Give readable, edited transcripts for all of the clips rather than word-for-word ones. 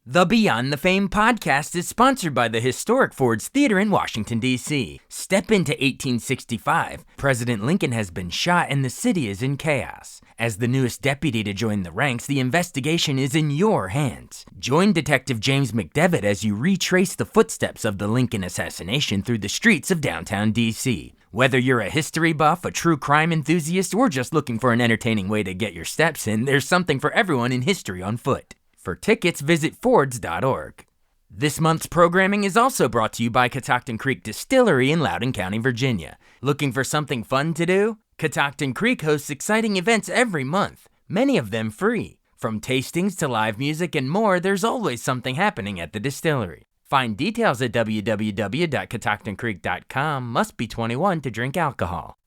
The Beyond the Fame podcast is sponsored by the historic Ford's Theater in Washington, D.C. Step into 1865. President Lincoln has been shot and the city is in chaos. As the newest deputy to join the ranks, the investigation is in your hands. Join Detective James McDevitt as you retrace the footsteps of the Lincoln assassination through the streets of downtown D.C. Whether you're a history buff, a true crime enthusiast, or just looking for an entertaining way to get your steps in, there's something for everyone in history on foot. For tickets, visit Fords.org. This month's programming is also brought to you by Catoctin Creek Distillery in Loudoun County, Virginia. Looking for something fun to do? Catoctin Creek hosts exciting events every month, many of them free. From tastings to live music and more, there's always something happening at the distillery. Find details at www.catoctincreek.com. Must be 21 to drink alcohol.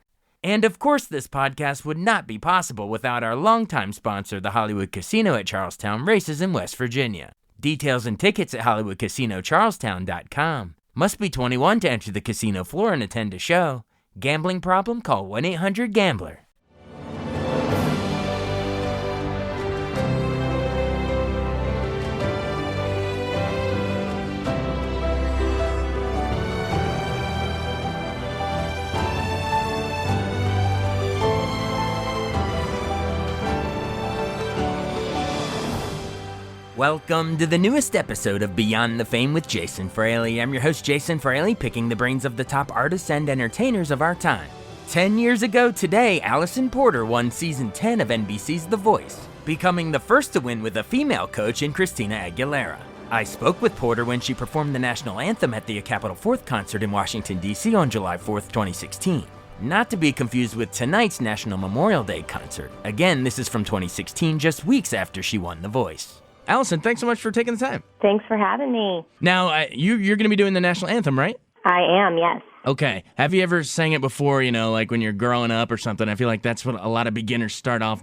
And of course, this podcast would not be possible without our longtime sponsor, the Hollywood Casino at Charlestown Races in West Virginia. Details and tickets at HollywoodCasinoCharlestown.com. Must be 21 to enter the casino floor and attend a show. Gambling problem? Call 1-800-GAMBLER. Welcome to the newest episode of Beyond the Fame with Jason Fraley. I'm your host, Jason Fraley, picking the brains of the top artists and entertainers of our time. 10 years ago today, Alisan Porter won Season 10 of NBC's The Voice, becoming the first to win with a female coach in Christina Aguilera. I spoke with Porter when she performed the national anthem at the Capitol 4th concert in Washington, D.C. on July 4th, 2016. Not to be confused with tonight's National Memorial Day concert. Again, this is from 2016, just weeks after she won The Voice. Alisan, thanks so much for taking the time. Thanks for having me. Now, you're going to be doing the national anthem, right? I am, yes. Okay. Have you ever sang it before, like when you're growing up or something? I feel like that's what a lot of beginners start off,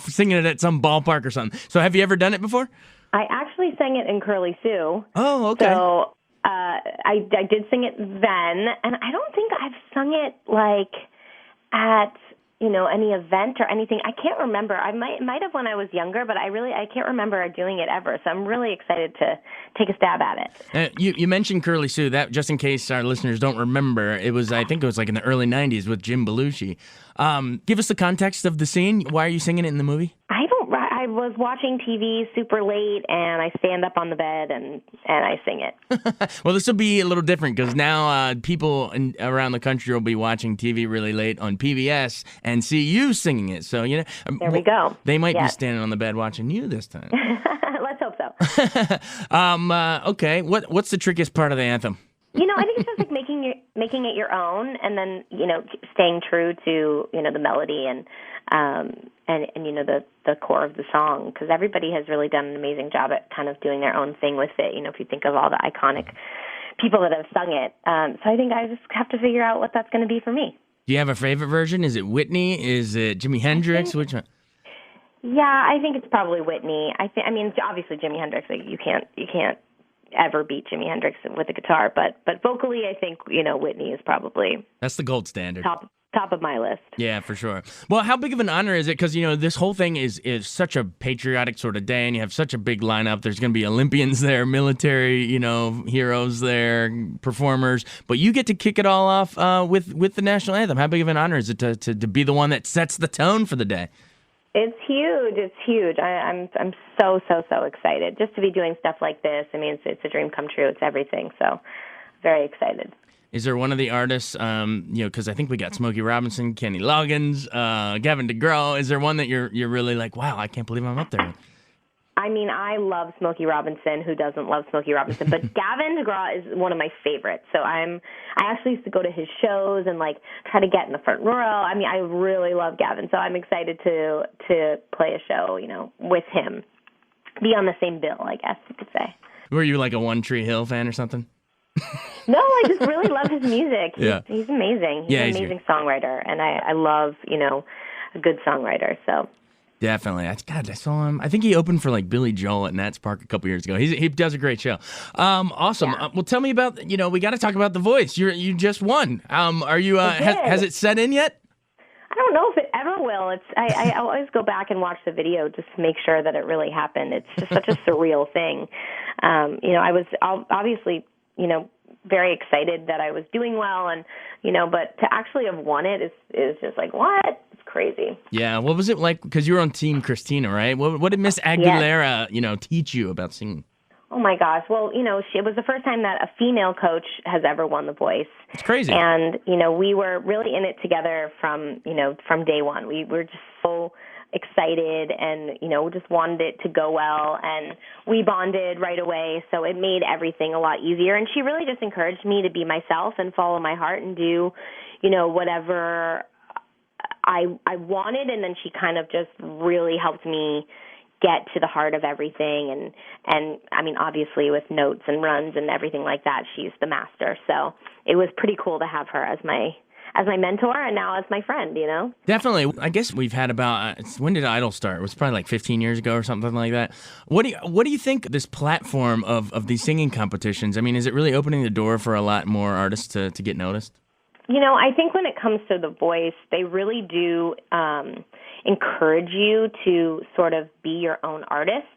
singing it at some ballpark or something. So have you ever done it before? I actually sang it in Curly Sue. Oh, okay. So I did sing it then, and I don't think I've sung it at any event or anything. I can't remember. I might have when I was younger, but I can't remember doing it ever. So I'm really excited to take a stab at it. You mentioned Curly Sue. That, just in case our listeners don't remember, I think it was like in the early 90s with Jim Belushi. Give us the context of the scene. Why are you singing it in the movie? I was watching TV super late, and I stand up on the bed and I sing it. Well, this will be a little different because now people around the country will be watching TV really late on PBS and see you singing it. So, there we go. They might be standing on the bed watching you this time. Let's hope so. Okay. What's the trickiest part of the anthem? I think it's just like making it your own, and then staying true to the melody and the core of the song, because everybody has really done an amazing job at kind of doing their own thing with it. If you think of all the iconic people that have sung it, so I think I just have to figure out what that's going to be for me. Do you have a favorite version? Is it Whitney? Is it Jimi Hendrix? Which one? Yeah, I think it's probably Whitney. Obviously Jimi Hendrix. You can't ever beat Jimi Hendrix with the guitar, but vocally, I think Whitney is probably that's the gold standard. Top of my list. Yeah, for sure. Well, how big of an honor is it? Because this whole thing is such a patriotic sort of day, and you have such a big lineup. There's going to be Olympians there, military, heroes there, performers, but you get to kick it all off with the national anthem. How big of an honor is it to be the one that sets the tone for the day? It's huge. It's huge. I'm so excited just to be doing stuff like this. It's a dream come true. It's everything. So very excited. Is there one of the artists, because I think we got Smokey Robinson, Kenny Loggins, Gavin DeGraw. Is there one that you're really like, wow, I can't believe I'm up there? I love Smokey Robinson. Who doesn't love Smokey Robinson? But Gavin DeGraw is one of my favorites. So I actually used to go to his shows and try to get in the front row. I really love Gavin. So I'm excited to play a show, with him. Be on the same bill, I guess you could say. Were you like a One Tree Hill fan or something? No, I just really love his music. He's amazing. He's an amazing songwriter, and I love, a good songwriter, so. Definitely. I saw him. I think he opened for Billy Joel at Nats Park a couple years ago. He does a great show. Awesome. Yeah. Well, tell me about, we got to talk about The Voice. You just won. Are you, has it set in yet? I don't know if it ever will. I always go back and watch the video just to make sure that it really happened. It's just such a surreal thing. I was obviously, very excited that I was doing well, and but to actually have won it is just like, what? It's crazy. Yeah, what was it like? Because you were on Team Christina, right? What did Miss Aguilera, teach you about singing? Oh my gosh! Well, it was the first time that a female coach has ever won The Voice. It's crazy. And we were really in it together from day one. We were just so excited and, just wanted it to go well, and we bonded right away, so it made everything a lot easier. And she really just encouraged me to be myself and follow my heart and do, whatever I wanted, and then she kind of just really helped me get to the heart of everything, and I mean, obviously with notes and runs and everything like that, she's the master. So it was pretty cool to have her as my mentor and now as my friend, Definitely. I guess we've had about, when did Idol start? It was probably like 15 years ago or something like that. What do you think this platform of these singing competitions, I mean, is it really opening the door for a lot more artists to get noticed? I think when it comes to The Voice, they really do encourage you to sort of be your own artist.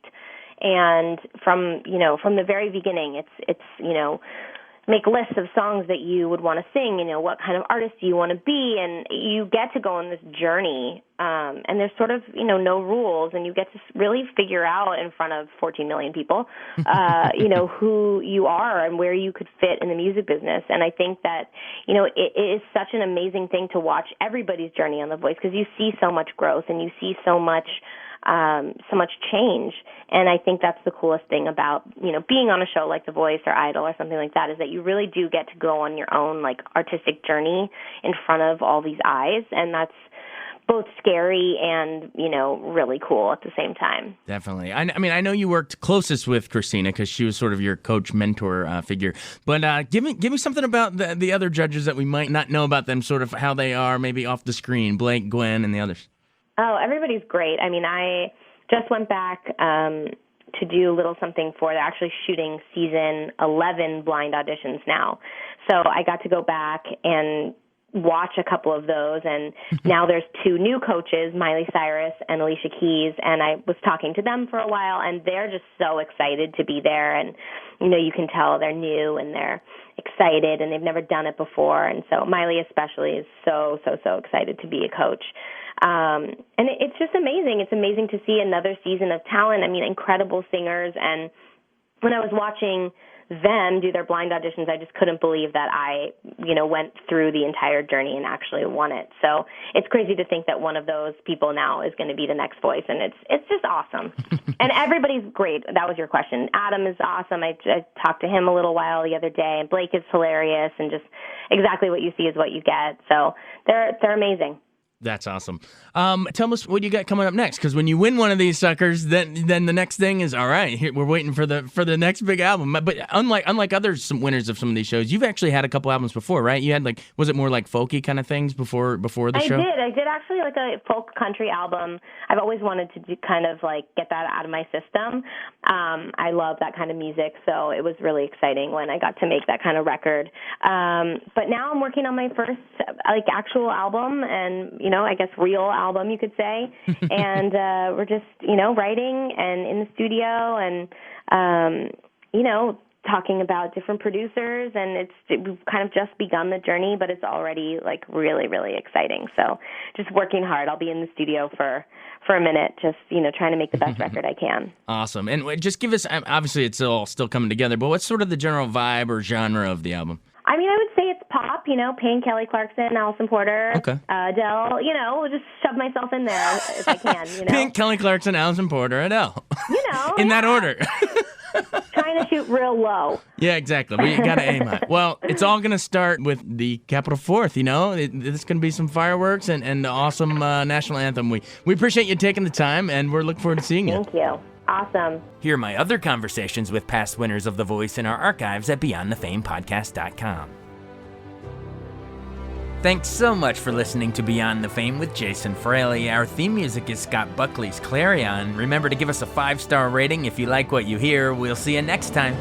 And from the very beginning, it's make lists of songs that you would want to sing, what kind of artist do you want to be, and you get to go on this journey, and there's sort of, no rules, and you get to really figure out in front of 14 million people, who you are and where you could fit in the music business. And I think that, it is such an amazing thing to watch everybody's journey on The Voice, because you see so much growth and you see so much change. And I think that's the coolest thing about, being on a show like The Voice or Idol or something like that, is that you really do get to go on your own, like, artistic journey in front of all these eyes. And that's both scary and, really cool at the same time. Definitely. I mean, I know you worked closest with Christina because she was sort of your coach, mentor figure. But give me something about the other judges that we might not know about them, sort of how they are, maybe off the screen, Blake, Gwen, and the others. Oh, everybody's great. I mean, I just went back to do a little something for, they're actually shooting season 11 blind auditions now. So I got to go back and watch a couple of those, and now there's two new coaches, Miley Cyrus and Alicia Keys, and I was talking to them for a while, and they're just so excited to be there, and, you can tell they're new and they're excited and they've never done it before, and so Miley especially is so excited to be a coach. And it's just amazing. It's amazing to see another season of talent. I mean, incredible singers. And when I was watching them do their blind auditions, I just couldn't believe that I, went through the entire journey and actually won it. So it's crazy to think that one of those people now is going to be the next voice. And it's just awesome. And everybody's great. That was your question. Adam is awesome. I talked to him a little while the other day, and Blake is hilarious, and just exactly what you see is what you get. So they're amazing. That's awesome. Tell us what you got coming up next, because when you win one of these suckers, then the next thing is, all right, here, we're waiting for the next big album. But unlike other winners of some of these shows, you've actually had a couple albums before, right? You had was it more like folky kind of things before the show? I did actually like a folk country album. I've always wanted to do kind of get that out of my system. I love that kind of music, so it was really exciting when I got to make that kind of record. But now I'm working on my first actual album, and I guess real album, you could say. And we're just, writing and in the studio and, talking about different producers. And we've kind of just begun the journey, but it's already really, really exciting. So just working hard. I'll be in the studio for a minute, just, trying to make the best record I can. Awesome. And just give us, obviously it's all still coming together, but what's sort of the general vibe or genre of the album? I mean, I would say it's pop, Pink, Kelly Clarkson, Alisan Porter, okay. Adele, just shove myself in there if I can, Pink, Kelly Clarkson, Alisan Porter, Adele. In that order. Trying to shoot real low. Yeah, exactly. But you got to aim high. Well, it's all going to start with the Capitol 4th, It's going to be some fireworks and an awesome national anthem. We appreciate you taking the time, and we're looking forward to seeing you. Thank you. Awesome. Hear my other conversations with past winners of The Voice in our archives at BeyondTheFamePodcast.com. Thanks so much for listening to Beyond the Fame with Jason Fraley. Our theme music is Scott Buckley's Clarion. Remember to give us a 5-star rating if you like what you hear. We'll see you next time.